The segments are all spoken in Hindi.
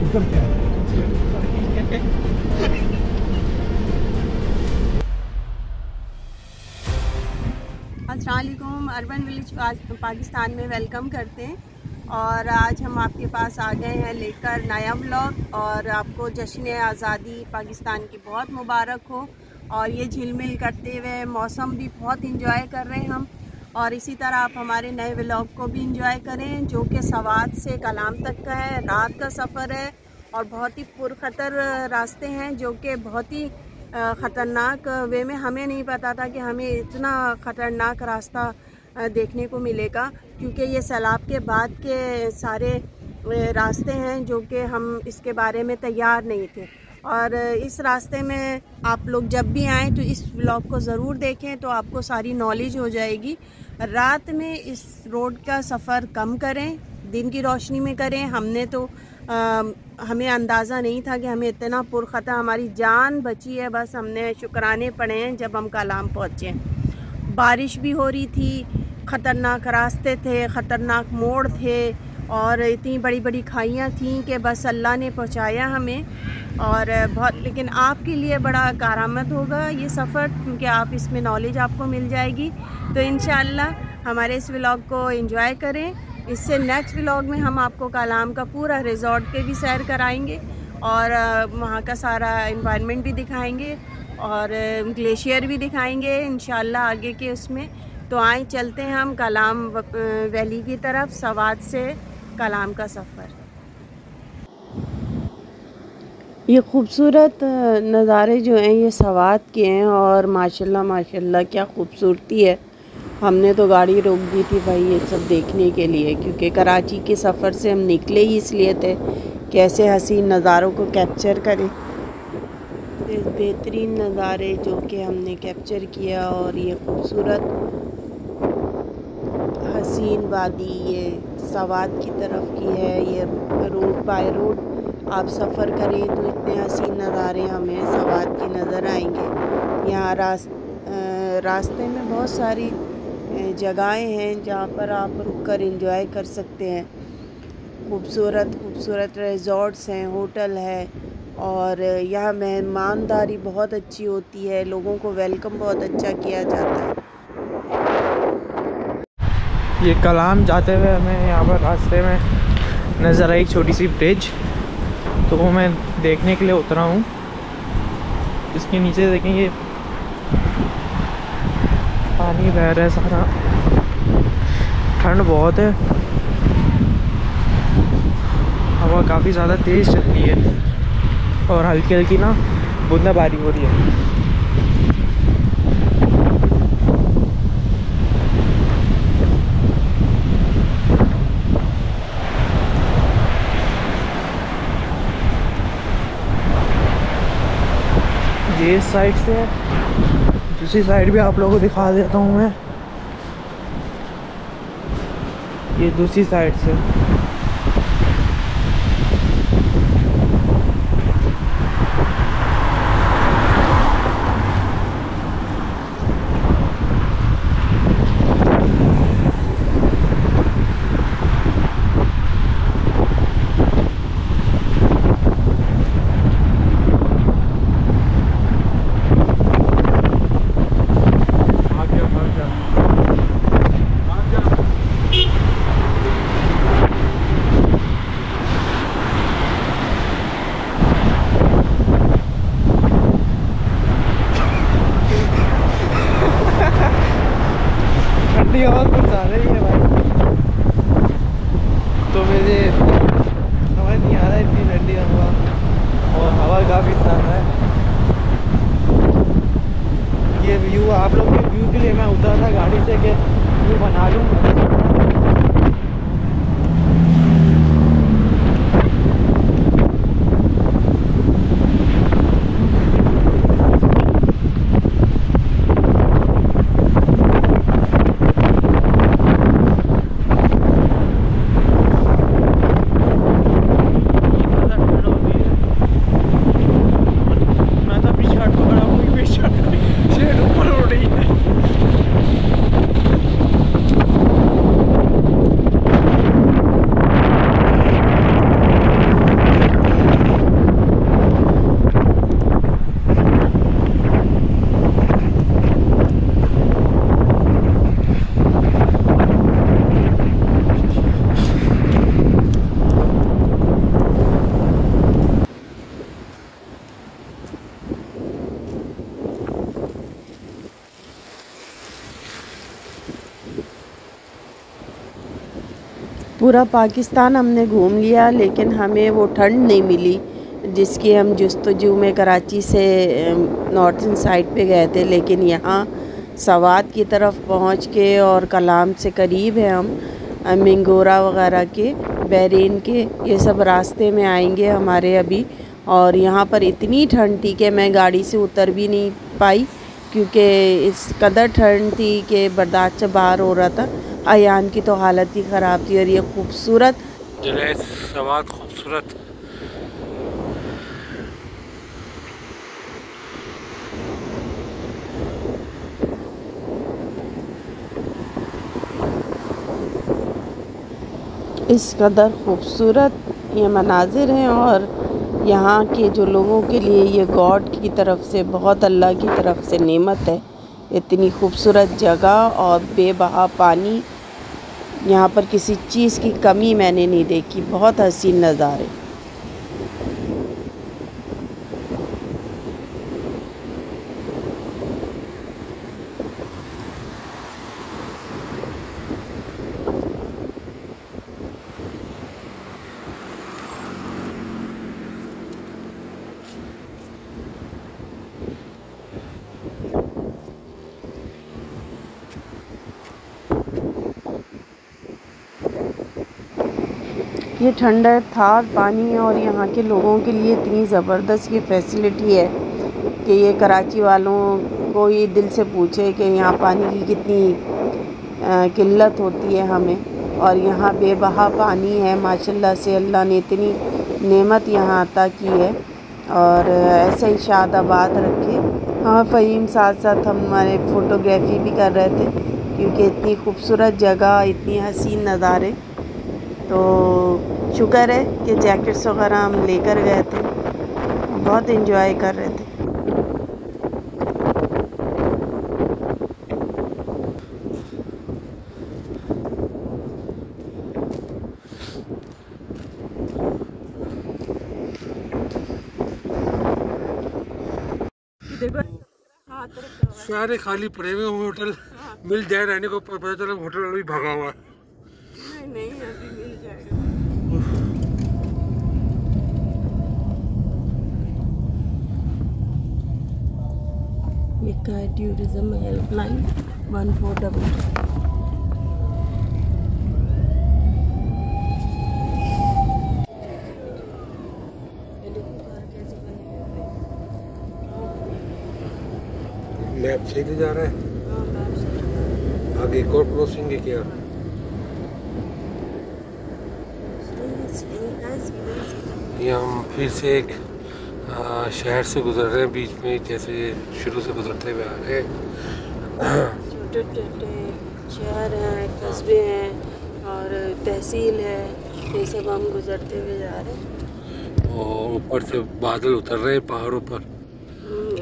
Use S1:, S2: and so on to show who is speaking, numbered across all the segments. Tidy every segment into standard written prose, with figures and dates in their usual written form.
S1: अस्सलाम वालेकुम। अर्बन विलेज पाकिस्तान में वेलकम करते हैं और आज हम आपके पास आ गए हैं लेकर नया व्लॉग। और आपको जश्न आज़ादी पाकिस्तान की बहुत मुबारक हो। और ये झिलमिल करते हुए मौसम भी बहुत इंजॉय कर रहे हैं हम। और इसी तरह आप हमारे नए व्लॉग को भी इंजॉय करें जो कि सवात से कलाम तक का है। रात का सफ़र है और बहुत ही पुरखतर रास्ते हैं जो कि बहुत ही ख़तरनाक वे में। हमें नहीं पता था कि हमें इतना ख़तरनाक रास्ता देखने को मिलेगा, क्योंकि ये सैलाब के बाद के सारे रास्ते हैं जो कि हम इसके बारे में तैयार नहीं थे। और इस रास्ते में आप लोग जब भी आएँ तो इस व्लॉग को ज़रूर देखें तो आपको सारी नॉलेज हो जाएगी। रात में इस रोड का सफ़र कम करें, दिन की रोशनी में करें। हमने तो हमें अंदाज़ा नहीं था कि हमें इतना पुरखतरा, हमारी जान बची है। बस हमने शुक्राने पड़े हैं जब हम कलाम पहुँचे। बारिश भी हो रही थी, ख़तरनाक रास्ते थे, ख़तरनाक मोड़ थे और इतनी बड़ी बड़ी खाइयाँ थीं कि बस अल्लाह ने पहुँचाया हमें। और बहुत, लेकिन आपके लिए बड़ा कारामद होगा ये सफ़र, क्योंकि आप इसमें नॉलेज आपको मिल जाएगी। तो इंशाअल्लाह हमारे इस व्लॉग को एंजॉय करें। इससे नेक्स्ट व्लॉग में हम आपको कलाम का पूरा रिज़ॉर्ट के भी सैर कराएंगे और वहाँ का सारा इन्वायरमेंट भी दिखाएंगे और ग्लेशियर भी दिखाएंगे इंशाअल्लाह आगे के उसमें। तो आए चलते हैं हम कलाम वैली की तरफ, सवात से कलाम का सफ़र। ये खूबसूरत नज़ारे जो हैं ये सवात के हैं और माशाल्लाह माशाल्लाह क्या खूबसूरती है। हमने तो गाड़ी रोक दी थी भाई ये सब देखने के लिए, क्योंकि कराची के सफ़र से हम निकले ही इसलिए थे कैसे हसीन नज़ारों को कैप्चर करें। बेहतरीन नज़ारे जो कि हमने कैप्चर किया और ये खूबसूरत हसीन वादी ये सवात की तरफ की है। ये रोड बाय रोड आप सफ़र करें तो इतने हसीन नज़ारे हमें सवात की नज़र आएंगे। यहाँ रास्ते में बहुत सारी जगहें हैं जहाँ पर आप रुक कर एंजॉय कर सकते हैं। खूबसूरत खूबसूरत रिज़ॉर्ट्स हैं, होटल है और यहाँ मेहमानदारी बहुत अच्छी होती है, लोगों को वेलकम बहुत अच्छा किया जाता है।
S2: ये कलाम जाते हुए हमें यहाँ पर रास्ते में नज़र आई छोटी सी ब्रिज, तो वो मैं देखने के लिए उतरा हूँ। इसके नीचे देखें ये पानी बह रहा है सारा, ठंड बहुत है, हवा काफ़ी ज़्यादा तेज़ चल रही है और हल्की हल्की ना बूंदाबांदी हो रही है। ये इस साइड से है, दूसरी साइड भी आप लोगों को दिखा देता हूँ मैं। ये दूसरी साइड से
S1: पूरा पाकिस्तान हमने घूम लिया, लेकिन हमें वो ठंड नहीं मिली जिसकी हम जस्तजू में कराची से नॉर्थन साइड पे गए थे। लेकिन यहाँ सवात की तरफ पहुँच के और कलाम से करीब है हम, मिंगोरा वगैरह के, बहरीन के, ये सब रास्ते में आएंगे हमारे अभी। और यहाँ पर इतनी ठंड थी कि मैं गाड़ी से उतर भी नहीं पाई, क्योंकि इस कदर ठंड थी कि बर्दाश्त से बाहर हो रहा था। अयान की तो हालत ही ख़राब थी। और ये खूबसूरत
S3: सवात खूबसूरत
S1: इस कदर खूबसूरत ये मनाजिर हैं, और यहाँ के जो लोगों के लिए ये गॉड की तरफ से, बहुत अल्लाह की तरफ से नेमत है। इतनी खूबसूरत जगह और बेबहा पानी, यहाँ पर किसी चीज़ की कमी मैंने नहीं देखी। बहुत हसीन नज़ारे। ये ठंडा थार पानी और यहाँ के लोगों के लिए इतनी ज़बरदस्त ये फैसिलिटी है कि ये कराची वालों को ये दिल से पूछे कि यहाँ पानी की कितनी किल्लत होती है हमें। और यहाँ बेबहा पानी है माशाल्लाह से, अल्लाह ने इतनी नेमत यहाँ अता की है। और ऐसे ही शादाबाद रखे। हाँ, फ़हीम साथ साथ हमारे फ़ोटोग्राफ़ी भी कर रहे थे, क्योंकि इतनी खूबसूरत जगह, इतनी हसीन नज़ारे। तो शुक्र है कि जैकेट्स वगैरह हम लेकर गए थे, बहुत एंजॉय कर रहे थे।
S3: सारे खाली पड़े हुए होटल। मिल जाए रहने को, पता चला होटल अभी भागा हुआ।
S1: नहीं, अभी मिल जाएगा। ये का टूरिज्म हेल्पलाइन 1422।
S3: मैप सही ले जा रहा है। आगे एक और क्रॉसिंग है क्या? ये हम फिर से एक शहर से गुजर रहे हैं, बीच में जैसे शुरू से गुजरते हुए आ रहे हैं।
S1: छोटे छोटे शहर हैं, कस्बे हैं और तहसील है, ये सब हम गुजरते हुए जा रहे हैं।
S3: और ऊपर से बादल उतर रहे हैं पहाड़ों पर।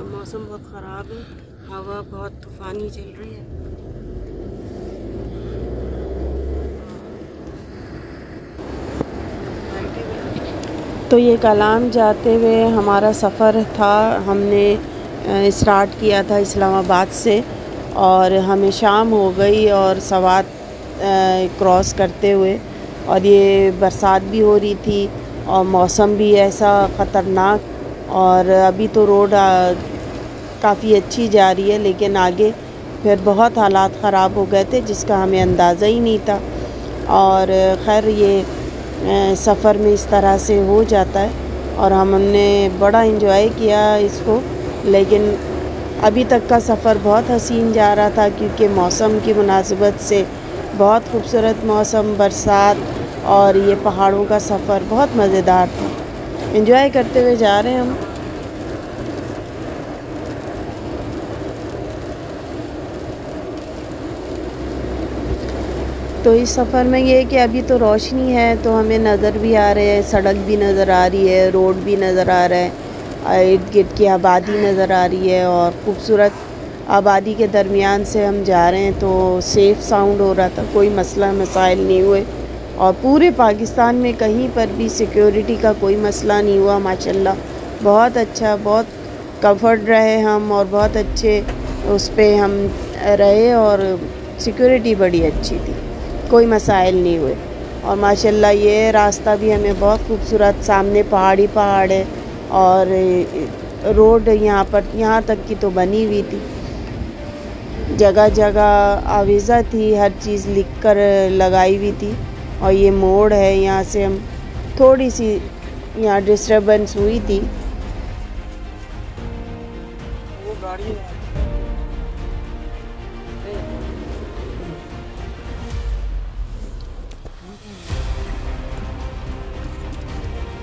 S1: मौसम बहुत ख़राब है, हवा बहुत तूफ़ानी चल रही है। तो ये कलाम जाते हुए हमारा सफ़र था। हमने स्टार्ट किया था इस्लामाबाद से, और हमें शाम हो गई और सवात क्रॉस करते हुए, और ये बरसात भी हो रही थी और मौसम भी ऐसा ख़तरनाक। और अभी तो रोड काफ़ी अच्छी जा रही है, लेकिन आगे फिर बहुत हालात ख़राब हो गए थे जिसका हमें अंदाज़ा ही नहीं था। और ख़ैर ये सफ़र में इस तरह से हो जाता है, और हमने बड़ा एंजॉय किया इसको। लेकिन अभी तक का सफ़र बहुत हसीन जा रहा था, क्योंकि मौसम की मुनासिबत से बहुत खूबसूरत मौसम, बरसात और ये पहाड़ों का सफ़र बहुत मज़ेदार था। एंजॉय करते हुए जा रहे हैं हम। तो इस सफ़र में ये है कि अभी तो रोशनी है, तो हमें नज़र भी आ रहे हैं, सड़क भी नज़र आ रही है, रोड भी नज़र आ रहा है, इर्द गिर्द की आबादी नज़र आ रही है, और ख़ूबसूरत आबादी के दरमियान से हम जा रहे हैं। तो सेफ़ साउंड हो रहा था, कोई मसला मसाइल नहीं हुए, और पूरे पाकिस्तान में कहीं पर भी सिक्योरिटी का कोई मसला नहीं हुआ माशाल्लाह। बहुत अच्छा, बहुत कम्फर्ट रहे हम, और बहुत अच्छे उस पर हम रहे, और सिक्योरिटी बड़ी अच्छी थी, कोई मसाइल नहीं हुए। और माशाल्लाह ये रास्ता भी हमें बहुत खूबसूरत, सामने पहाड़ है और रोड यहाँ तक की तो बनी हुई थी, जगह जगह आवीज़ा थी, हर चीज़ लिख कर लगाई हुई थी। और ये मोड़ है, यहाँ से हम थोड़ी सी यहाँ डिस्टर्बेंस हुई थी।
S2: वो गाड़ी है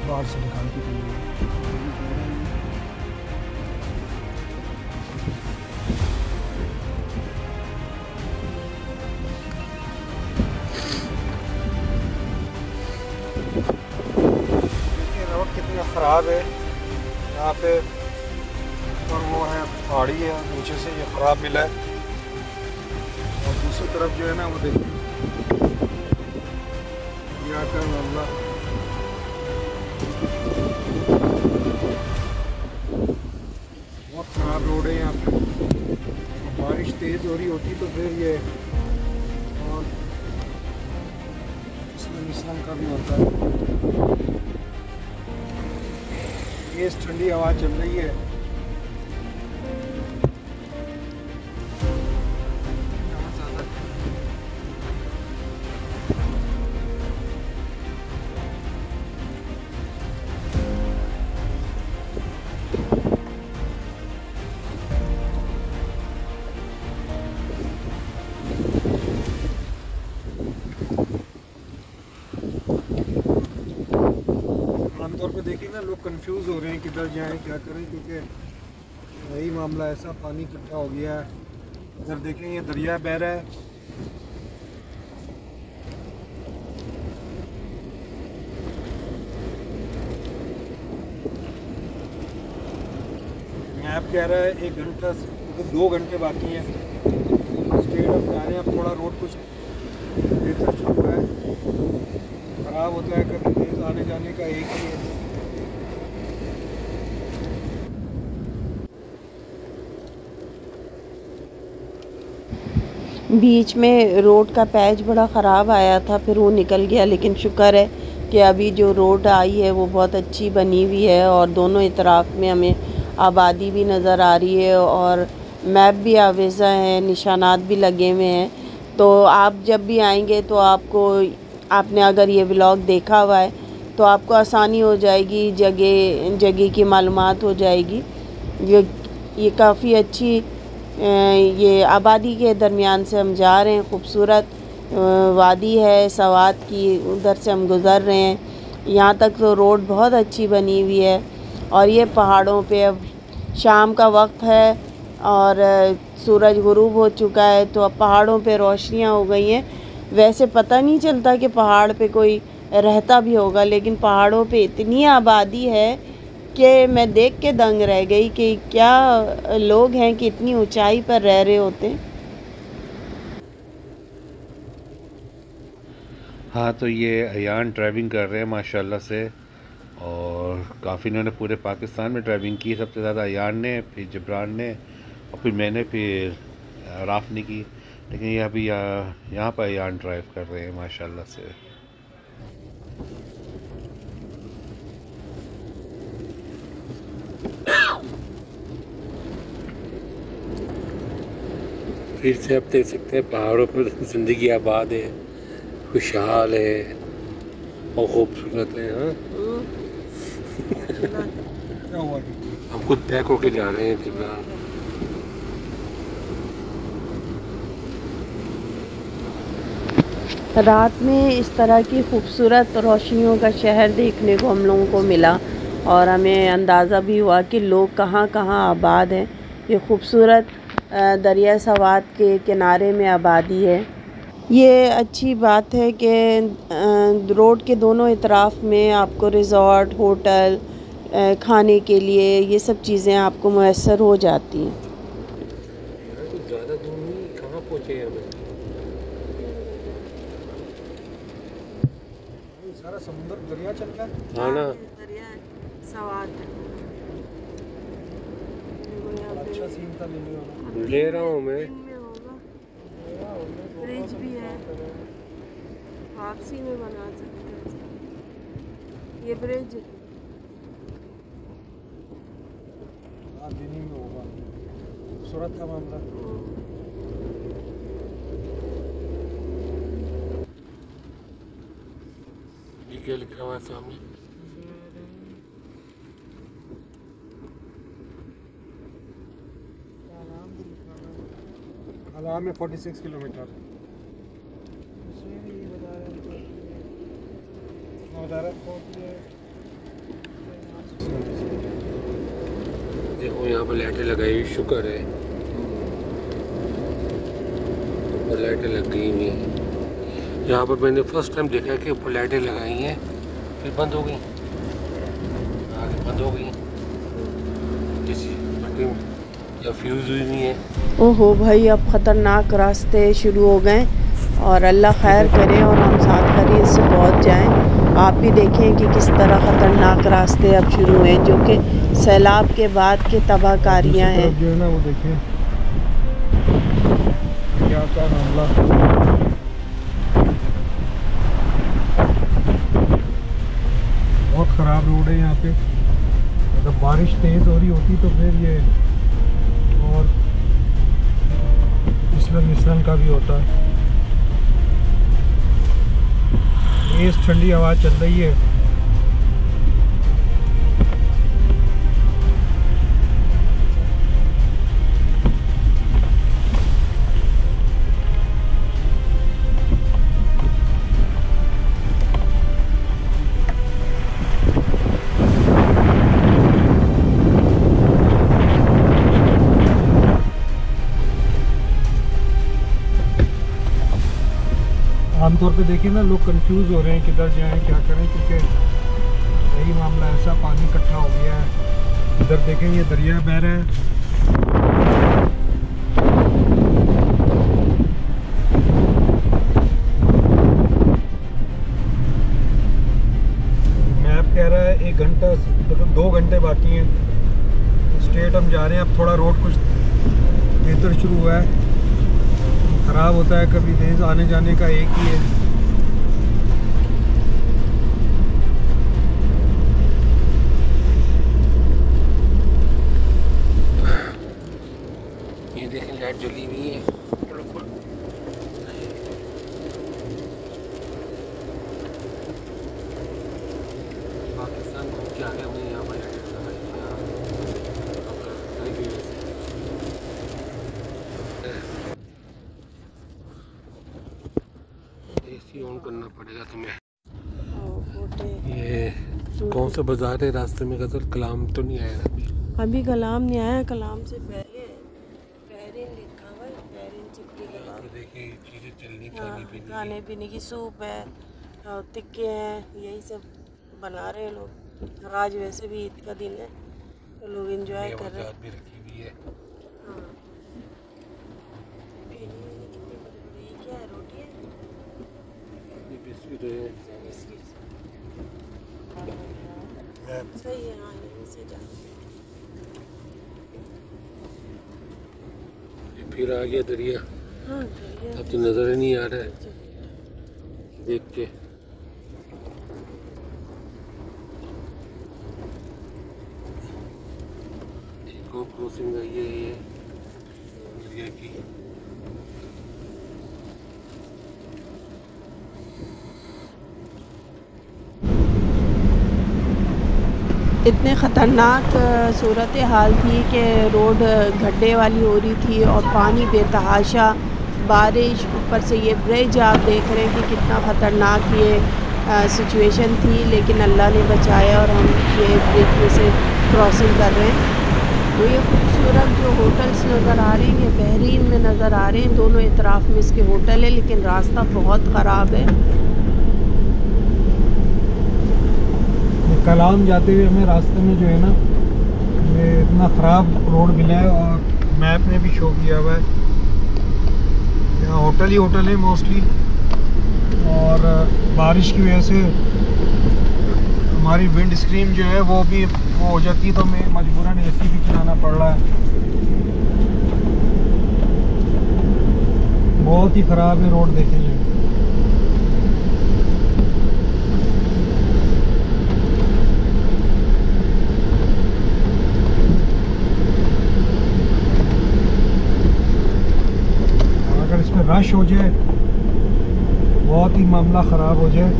S2: बाहर से निकाल के कितनी ख़राब है यहाँ पे, और वो है पहाड़ी है, नीचे से ये ख़राब मिला है। और दूसरी तरफ जो है ना वो देखिए मामला, बहुत ख़राब रोड है यहाँ पे। बारिश तेज़ हो रही होती तो फिर ये और इसमें का भी होता है। ये ठंडी हवा चल रही है। आमतौर पे देखिए ना, लोग कंफ्यूज हो रहे हैं किधर जाएं क्या करें, क्योंकि यही मामला ऐसा, पानी इकट्ठा हो गया है। इधर देखें ये दरिया बह रहा है, मैप कह रहा है 1 घंटा तो 2 घंटे बाकी हैं। स्ट्रेट अब जा रहे हैं। अब थोड़ा रोड कुछ बेहतर शुरू हुआ है, ख़राब होता है कभी तेज़ आने जाने का एक ही है।
S1: बीच में रोड का पैच बड़ा ख़राब आया था, फिर वो निकल गया, लेकिन शुक्र है कि अभी जो रोड आई है वो बहुत अच्छी बनी हुई है और दोनों इतराफ़ में हमें आबादी भी नज़र आ रही है और मैप भी आवेज़ा है, निशानात भी लगे हुए हैं। तो आप जब भी आएंगे तो आपने अगर ये व्लॉग देखा हुआ है तो आपको आसानी हो जाएगी, जगह की मालूमात हो जाएगी। ये काफ़ी अच्छी ये आबादी के दरमियान से हम जा रहे हैं। खूबसूरत वादी है सवात की, उधर से हम गुज़र रहे हैं। यहाँ तक तो रोड बहुत अच्छी बनी हुई है और ये पहाड़ों पे अब शाम का वक्त है और सूरज गुरूब हो चुका है, तो अब पहाड़ों पे रोशनियाँ हो गई हैं। वैसे पता नहीं चलता कि पहाड़ पे कोई रहता भी होगा, लेकिन पहाड़ों पे इतनी आबादी है कि मैं देख के दंग रह गई कि क्या लोग हैं कि इतनी ऊंचाई पर रह रहे होते।
S3: हाँ, तो ये अयान ड्राइविंग कर रहे हैं माशाल्लाह से, और काफ़ी इन्होंने पूरे पाकिस्तान में ड्राइविंग की। सबसे ज़्यादा अयान ने, फिर जबरान ने और फिर मैंने, फिर राफ ने की। लेकिन ये अभी यहाँ पर अयान ड्राइव कर रहे हैं माशाल्लाह से। फिर से आप देख सकते हैं पहाड़ों पर ज़िंदगी आबाद है, खुशहाल है और खूबसूरत है। हाँ, हम खुद पैक होके जा रहे हैं जबरान।
S1: रात में इस तरह की खूबसूरत रोशनियों का शहर देखने को हम लोगों को मिला और हमें अंदाज़ा भी हुआ कि लोग कहाँ कहाँ आबाद हैं। ये खूबसूरत दरिया सवात के किनारे में आबादी है। ये अच्छी बात है कि रोड के दोनों इतराफ़ में आपको रिज़ॉर्ट, होटल, खाने के लिए ये सब चीज़ें आपको मुयस्सर हो जाती हैं।
S3: ज़्यादा दूर नहीं, कहाँ पहुँचे हमें?
S2: सारा समुद्र दरिया चल गया।
S3: हाँ ना,
S1: दरिया सवात है।
S2: अच्छा सीन था लेने वाला।
S3: ले रहा हूँ मैं।
S1: ब्रिज भी है। वापसी में बना सकते हैं ये ब्रिज।
S2: दिन में होगा, खूबसूरत था मामला। ये क्या लिखा हुआ है सामने? कलाम में 46 किलोमीटर बता रहा है। देखो यहाँ पर लाइटें लगाई हुई, शुक्र है ऊपर लाइटें लग गई हुई हैं। यहाँ पर मैंने फर्स्ट टाइम देखा कि ऊपर लाइटें लगाई हैं फिर बंद हो गई, आगे बंद हो गई, किसी पट्टी में या फ्यूज़ हुई नहीं है।
S1: ओहो भाई, अब ख़तरनाक रास्ते शुरू हो गए और अल्लाह खैर करे और हम साथ खरीद से पहुँच जाएं। आप भी देखें कि किस तरह ख़तरनाक रास्ते अब शुरू हैं, जो कि सैलाब के बाद के तबाहकारियाँ हैं।
S2: जो है ना वो देखें क्या क्या मामला। बहुत ख़राब रोड है यहाँ पे। अगर बारिश तेज़ हो रही होती तो फिर ये और फिसलन का भी होता है। तेज़ ठंडी हवा चल रही है। आमतौर पे देखिए ना, लोग कंफ्यूज हो रहे हैं किधर जाएं क्या करें, क्योंकि यही मामला ऐसा पानी इकट्ठा हो गया है। इधर देखें ये दरिया बह रहा है, मैप कह रहा है 1 घंटा मतलब 2 घंटे बाकी हैं। स्ट्रेट हम जा रहे हैं। अब थोड़ा रोड कुछ बेहतर शुरू हुआ है। ख़राब होता है कभी तेज़, आने जाने का एक ही है। ये देखें लाइट जली हुई है। पाकिस्तान घूम के आ गए हमने, यहाँ पर लाइट लगाई ऑन करना पड़ेगा तुम्हें। ये कौन सा बाजार है रास्ते में? गजल कलाम तो नहीं आया
S1: अभी कलाम नहीं आया। कलाम से पहले बहरीन लिखा हुआ है। बहरीन चिट्ठी
S2: देखिए चीज़ें चलनी,
S1: खाने पीने की सूप है, टिक्के हैं, यही सब बना रहे हैं लोग। आज वैसे भी ईद का दिन है तो लोग एंजॉय कर रहे हैं।
S2: भी रखी हुई है।
S1: हाँ, क्या है? रोटी है,
S2: बिस्किट है।
S1: सही है। हाँ, यहीं से जा।
S2: फिर आ गया दरिया।
S1: हाँ,
S2: अब तो नज़र ही नहीं आ रहा है देख के। एक और क्रॉसिंग है ये दरिया की।
S1: इतने ख़तरनाक सूरत हाल थी कि रोड गड्ढे वाली हो रही थी और पानी बेतहाशा, बारिश, ऊपर से ये ब्रिज आप देख रहे हैं कि कितना ख़तरनाक ये सिचुएशन थी। लेकिन अल्लाह ने बचाया और हम ये ब्रिज में से क्रॉसिंग कर रहे हैं। तो ये खूबसूरत जो होटल्स नज़र आ रहे हैं ये बहरीन में नज़र आ रहे हैं। दोनों इतराफ़ में इसके होटल है, लेकिन रास्ता बहुत ख़राब है।
S2: कलाम जाते हुए हमें रास्ते में जो है ना ये इतना ख़राब रोड मिला है और मैप में भी शो किया हुआ है। यहाँ होटल ही होटल है मोस्टली, और बारिश की वजह से हमारी विंड स्क्रीन जो है वो भी वो हो जाती है, तो हमें मजबूरन एसी भी चलाना पड़ रहा है। बहुत ही ख़राब है रोड, देखेंगे रश हो जाए, बहुत ही मामला ख़राब हो जाए।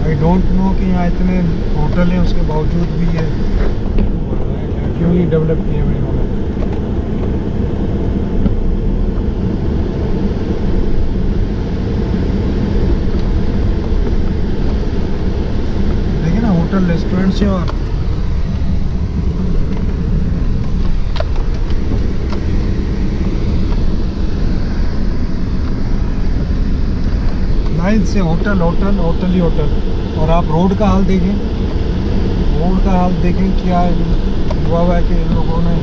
S2: आई डोंट नो कि यहाँ इतने होटल हैं, उसके बावजूद भी ये क्यों नहीं डेवलप किए हुए इन्होंने। देखिए ना, होटल रेस्टोरेंट से और लाइन से होटल होटल होटल ही होटल। और आप रोड का हाल देखें, रोड का हाल देखें क्या हुआ हुआ है कि इन लोगों ने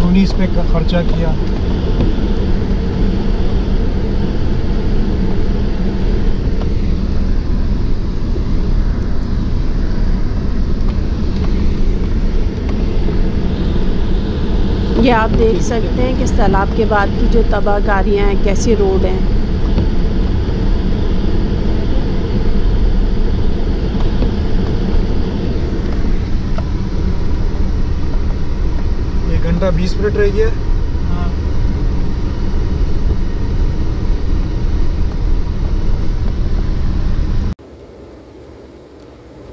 S2: उन्नीस पे खर्चा किया।
S1: ये आप देख सकते हैं कि इस तालाब के बाद की जो तबाहकारियाँ हैं, कैसी रोड हैं।
S2: घंटा 20 मिनट रह गया। हाँ,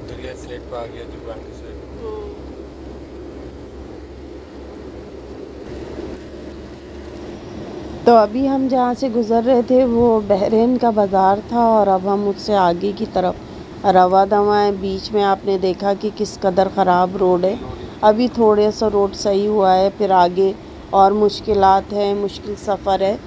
S3: दरिया साइड पर आ गया, जिब्रान की साइड।
S1: तो अभी हम जहाँ से गुज़र रहे थे वो बहरीन का बाज़ार था, और अब हम उससे आगे की तरफ रवा दवा है। बीच में आपने देखा कि किस कदर ख़राब रोड है। अभी थोड़े सा रोड सही हुआ है, फिर आगे और मुश्किलात हैं, मुश्किल सफ़र है।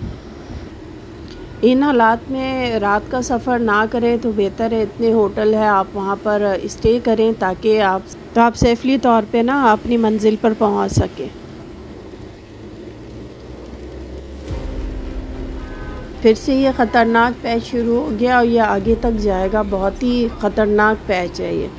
S1: इन हालात में रात का सफ़र ना करें तो बेहतर है। इतने होटल है, आप वहाँ पर स्टे करें ताकि आप सेफली तौर पे ना अपनी मंजिल पर पहुँच सकें। फिर से ये ख़तरनाक पैच शुरू हो गया और ये आगे तक जाएगा। बहुत ही ख़तरनाक पैच है ये।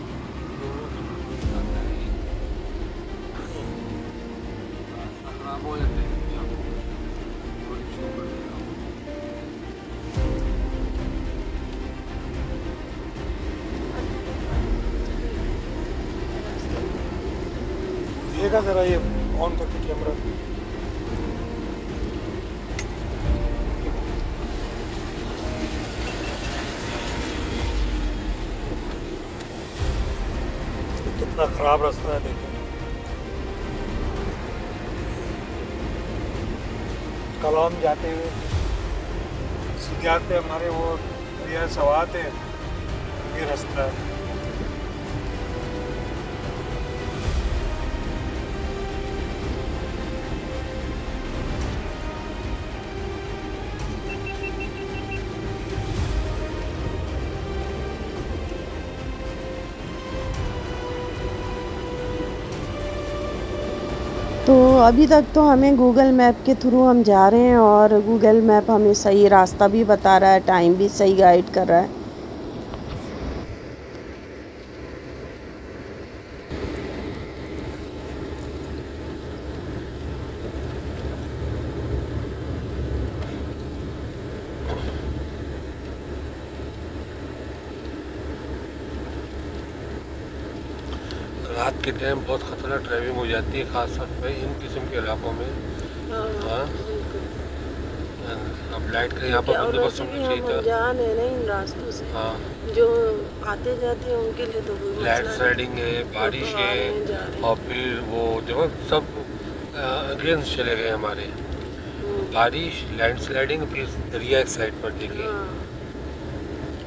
S2: देखा ज़रा ये ऑन करके कैमरा। कितना ख़राब रास्ता है, देखो। कल हम जाते हुए सीधे आते हमारे वो ये सवात है, ये रास्ता है।
S1: तो अभी तक तो हमें गूगल मैप के थ्रू हम जा रहे हैं, और गूगल मैप हमें सही रास्ता भी बता रहा है, टाइम भी सही गाइड कर रहा है।
S3: रात के टाइम बहुत ख़तरनाक ड्राइविंग हो जाती है, ख़ास तौर पे इन किस्म के इलाकों में। हाँ, अब लाइट का यहाँ पर बंदोबस्त होना चाहिए था।
S1: जान है ना इन रास्तों से।
S3: हाँ,
S1: जो आते जाते हैं उनके लिए तो
S3: लैंड स्लाइडिंग है, बारिश है, और फिर वो देखो सब अगेंस्ट चले गए हमारे। बारिश, लैंड स्लाइडिंग, फिर दरिया एक साइड पर देखिए।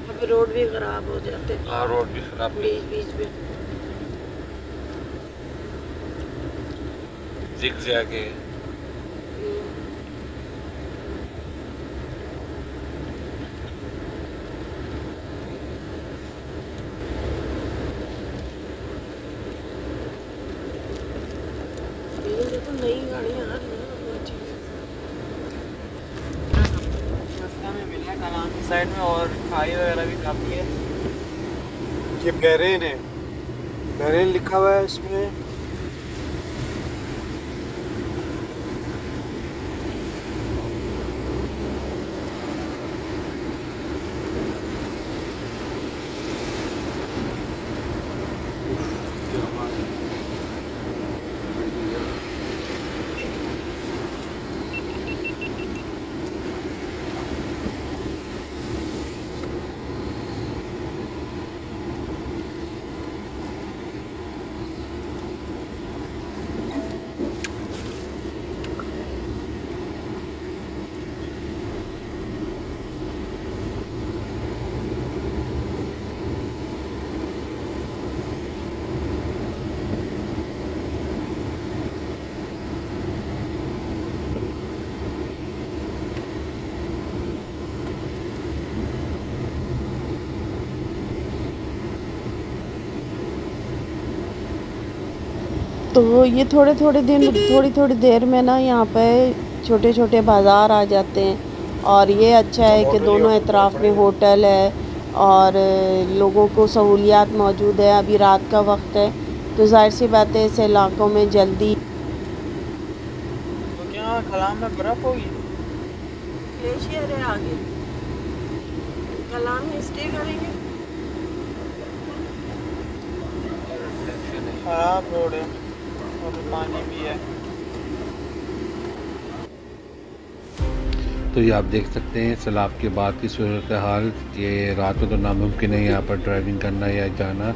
S1: अभी रोड भी ख़राब हो जाते हैं।
S3: हाँ, रोड भी ख़राब,
S1: बीच बीच में
S3: दिख जाके।
S1: देखो नई गाड़ियाँ आ रही हैं।
S4: रास्ता में मिल रहा है कलाम की साइड में, और खाई वगैरह भी काफ़ी है।
S2: ये बहरीन है, बहरीन लिखा हुआ है इसमें।
S1: तो ये थोड़ी थोड़ी देर में ना यहाँ पे छोटे छोटे बाज़ार आ जाते हैं और ये अच्छा है कि दोनों अतराफ़ में होटल है और लोगों को सहूलियात मौजूद है। अभी रात का वक्त है तो जाहिर सी बात है ऐसे इलाक़ों में जल्दी।
S4: तो क्या कलाम में बर्फ़ होगी?
S1: ग्लेशियर है आगे, कलाम में स्टे करेंगे।
S4: ख़राब रोड है और पानी भी है।
S3: तो ये आप देख सकते हैं सैलाब के बाद की सूरत हाल कि रात में तो नामुमकिन है यहाँ पर ड्राइविंग करना या जाना,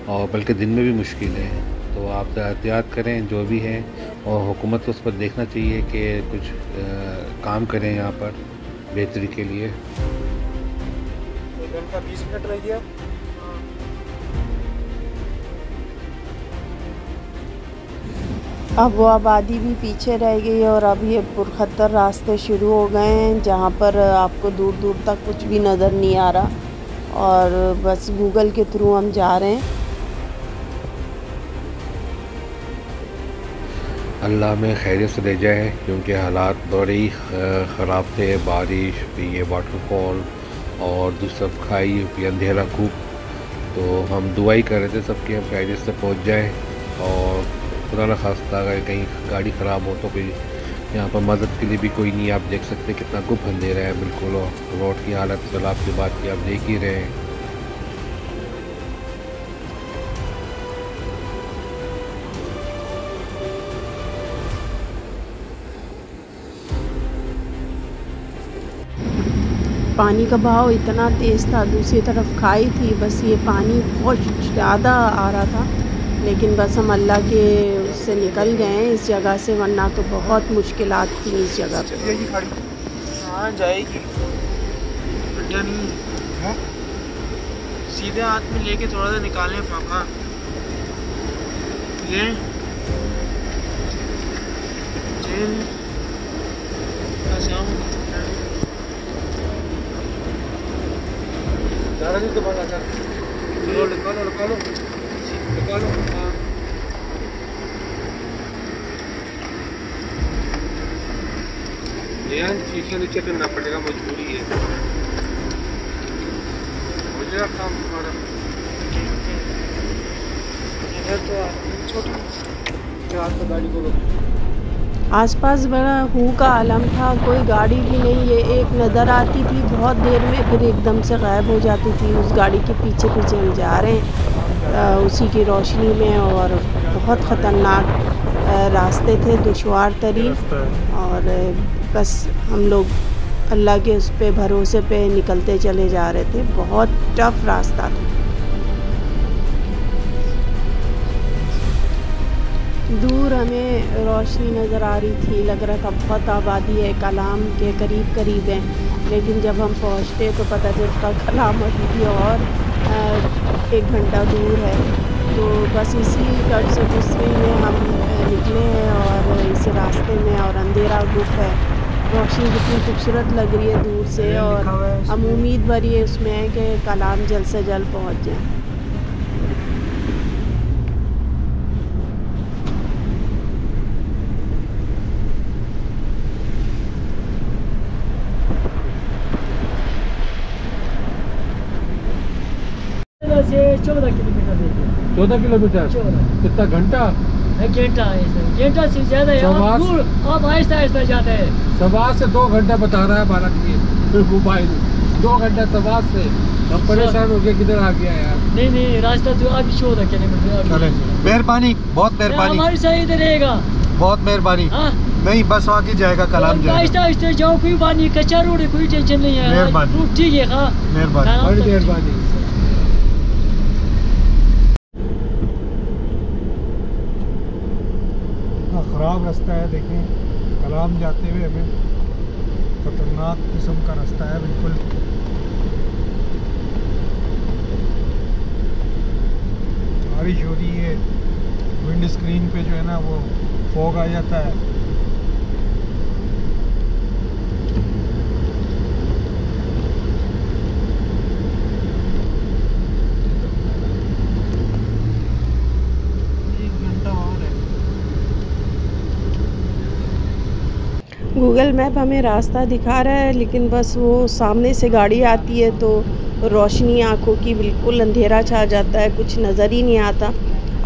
S3: और बल्कि दिन में भी मुश्किल है। तो आप एहतियात करें जो भी है, और हुकूमत को उस पर देखना चाहिए कि कुछ काम करें यहाँ पर बेहतरी के लिए।
S2: 1 घंटा 20 मिनट रह गया।
S1: अब वो आबादी भी पीछे रह गई और अब ये पुरखतर रास्ते शुरू हो गए हैं जहाँ पर आपको दूर दूर तक कुछ भी नज़र नहीं आ रहा और बस गूगल के थ्रू हम जा रहे हैं।
S3: अल्लाह में खैरियत से ले जाए, क्योंकि हालात बड़े ही ख़राब थे। बारिश भी, ये वाटरफॉल और दूसरा खाई भी, अंधेरा खूब। तो हम दुआ ही कर रहे थे सबके हम खैरियत से पहुँच जाएँ, और खुदा न खास्ता अगर कहीं गाड़ी ख़राब हो तो कोई यहाँ पर मदद के लिए भी कोई नहीं। आप देख सकते हैं कितना गुप अंधेरा है बिल्कुल, और रोड की हालत सैलाब की बात की आप देख ही रहे हैं।
S1: पानी का बहाव इतना तेज़ था, दूसरी तरफ खाई थी, बस ये पानी बहुत ज़्यादा आ रहा था, लेकिन बस हम अल्लाह के उससे निकल गए हैं इस जगह से, वरना तो बहुत मुश्किलात थी इस जगह पे।
S4: हाँ जाएगी, अड्डा नहीं है, सीधे हाथ में लेके थोड़ा सा निकालने पापा ये जेल
S2: तो बड़ा कर निकालो। हाँ। शीशा नीचे करना पड़ेगा, मजबूरी है। हो जाएगा काम तुम्हारा। छोटा गाड़ी को
S1: आसपास बड़ा हू का आलम था, कोई गाड़ी भी नहीं। ये एक नज़र आती थी बहुत देर में, फिर एकदम से गायब हो जाती थी। उस गाड़ी के पीछे पीछे हम जा रहे हैं उसी की रोशनी में, और बहुत ख़तरनाक रास्ते थे, दुश्वार तरीन, और बस हम लोग अल्लाह के उस पे भरोसे पे निकलते चले जा रहे थे। बहुत टफ़ रास्ता था। दूर हमें रोशनी नज़र आ रही थी, लग रहा था बहुत आबादी है, कलाम के करीब है, लेकिन जब हम पहुँचते तो पता चलता कलाम अभी भी और 1 घंटा दूर है। तो बस इसी कट से गुस्से में हम निकले हैं और इस रास्ते में, और अंधेरा गुप है, रोशनी कितनी खूबसूरत लग रही है दूर से, और हम उम्मीद भरी है उसमें है कि कलाम जल्द से जल्द पहुँच जाए।
S5: से 14 किलोमीटर देखिए।
S2: 14 किलोमीटर? कितना घंटा?
S5: घंटा से ज़्यादा है। आप आहिस्ता आहिस्ता जाते हैं।
S2: सवार से 2 घंटा बता रहा है हमारा फिर मोबाइल 2 घंटा सवार से। हम परेशान हो गए, किधर आ गया यार।
S5: नहीं रास्ता तो अभी 14 किलोमीटर।
S2: मेहरबानी, बहुत मेहरबानी,
S5: हमारे सही इधर रहेगा।
S2: बहुत मेहरबानी। नहीं बस आगे जाएगा, कलाम जाएगा।
S5: आहिस्ता आहिस्ता जाओ, कोई बात नहीं, कच्चा रोड है, कोई टेंशन नहीं है।
S2: मेहरबानी,
S5: ठीक है। हाँ
S2: मेहरबानी, बड़ी मेहरबानी। ख़राब रास्ता है, देखें कलाम जाते हुए हमें खतरनाक किस्म का रास्ता है बिल्कुल। बारिश हो रही है, विंड स्क्रीन पे जो है ना वो फॉग आ जाता है।
S1: गूगल मैप हमें रास्ता दिखा रहा है, लेकिन बस वो सामने से गाड़ी आती है तो रोशनी आँखों की बिल्कुल अंधेरा छा जाता है, कुछ नज़र ही नहीं आता।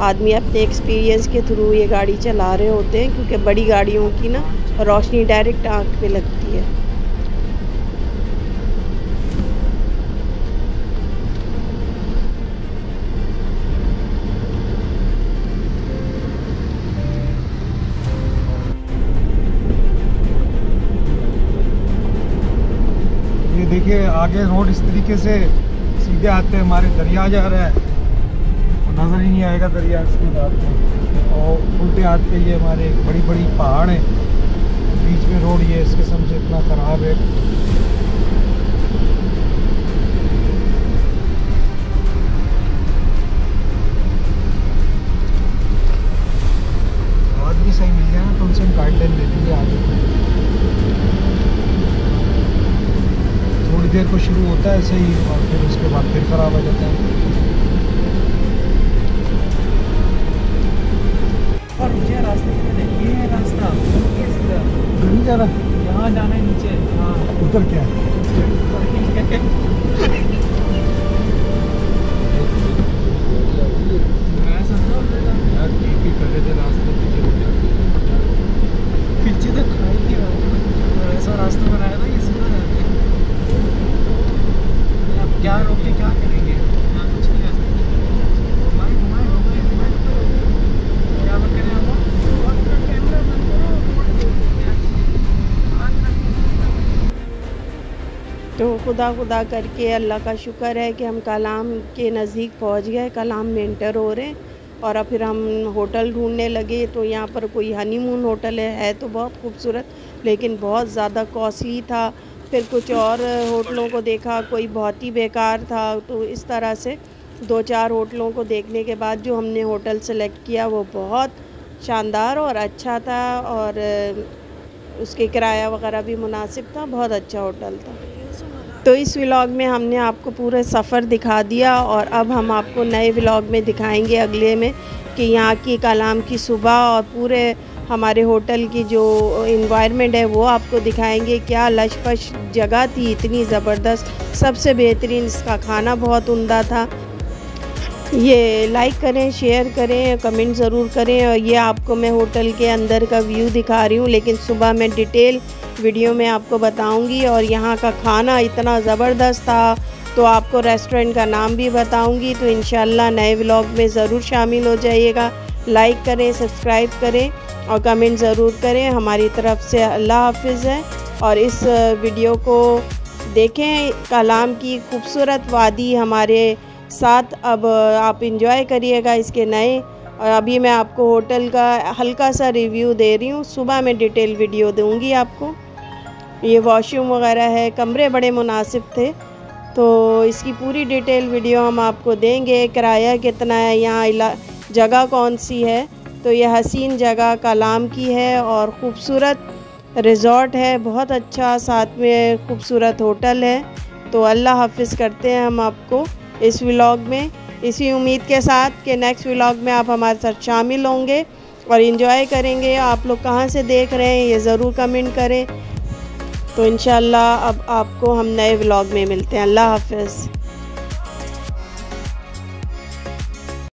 S1: आदमी अपने एक्सपीरियंस के थ्रू ये गाड़ी चला रहे होते हैं, क्योंकि बड़ी गाड़ियों की ना रोशनी डायरेक्ट आँख पे लगती है।
S2: ये देखिए आगे रोड इस तरीके से सीधे आते हमारे दरिया जा रहा है, नज़र ही नहीं आएगा दरिया इसके बाद में। और उल्टे हाथ पे ये हमारे बड़ी बड़ी पहाड़ हैं, बीच में रोड ये इसके समझे इतना ख़राब है। आदमी सही मिल जाए ना तो उनसे हम गाइडलाइन ले लेंगे आगे। थोड़ी देर को शुरू होता है ऐसे ही और फिर उसके बाद फिर ख़राब हो जाता है।
S4: और मुझे रास्ते में ये है रास्ता
S2: नहीं जा रहा,
S4: यहाँ जाना है नीचे। हाँ
S2: उधर क्या है?
S4: मैं समझा
S2: यार पीपी कर रहे थे रास्ते
S4: पीछे तक खाई नहीं रहा, ऐसा रास्ता बनाया था ये सीधा जाते हैं। अब क्या रोक के क्या करेंगे? यहाँ कुछ नहीं है। घुमाए घुमाए घुमाए घुमाए क्या बन करें हम?
S1: तो खुदा करके अल्लाह का शुक्र है कि हम कलाम के नज़दीक पहुंच गए। कलाम में एंटर हो रहे हैं और अब फिर हम होटल ढूंढने लगे। तो यहाँ पर कोई हनीमून होटल है तो बहुत खूबसूरत, लेकिन बहुत ज़्यादा कॉस्टली था। फिर कुछ और होटलों को देखा, कोई बहुत ही बेकार था। तो इस तरह से 2-4 होटलों को देखने के बाद जो हमने होटल सेलेक्ट किया वो बहुत शानदार और अच्छा था, और उसके किराया वगैरह भी मुनासिब था। बहुत अच्छा होटल था। तो इस व्लॉग में हमने आपको पूरा सफ़र दिखा दिया, और अब हम आपको नए व्लॉग में दिखाएंगे अगले में कि यहाँ की कलाम की सुबह और पूरे हमारे होटल की जो इन्वायरमेंट है वो आपको दिखाएंगे। क्या लशपश जगह थी, इतनी ज़बरदस्त, सबसे बेहतरीन, इसका खाना बहुत उम्दा था। ये लाइक करें, शेयर करें, कमेंट ज़रूर करें। और ये आपको मैं होटल के अंदर का व्यू दिखा रही हूँ, लेकिन सुबह मैं डिटेल वीडियो में आपको बताऊंगी। और यहाँ का खाना इतना ज़बरदस्त था, तो आपको रेस्टोरेंट का नाम भी बताऊंगी। तो इंशाल्लाह नए व्लॉग में ज़रूर शामिल हो जाइएगा। लाइक करें, सब्सक्राइब करें और कमेंट ज़रूर करें। हमारी तरफ से अल्लाह हाफिज़ है। और इस वीडियो को देखें, कलाम की खूबसूरत वादी हमारे साथ। अब आप इंजॉय करिएगा इसके नए। और अभी मैं आपको होटल का हल्का सा रिव्यू दे रही हूँ, सुबह में डिटेल वीडियो दूँगी आपको। ये वॉशरूम वगैरह है, कमरे बड़े मुनासिब थे, तो इसकी पूरी डिटेल वीडियो हम आपको देंगे। किराया कितना है, यहाँ जगह कौन सी है। तो ये हसीन जगह कलाम की है और ख़ूबसूरत रिज़ॉर्ट है, बहुत अच्छा, साथ में खूबसूरत होटल है। तो अल्लाह हाफिज़ करते हैं हम आपको इस व्लॉग में, इसी उम्मीद के साथ कि नेक्स्ट व्लॉग में आप हमारे साथ शामिल होंगे और इन्जॉय करेंगे। आप लोग कहाँ से देख रहे हैं ये ज़रूर कमेंट करें। तो इंशाल्लाह अब आपको हम नए व्लॉग में मिलते हैं। अल्लाह हाफ़िज़।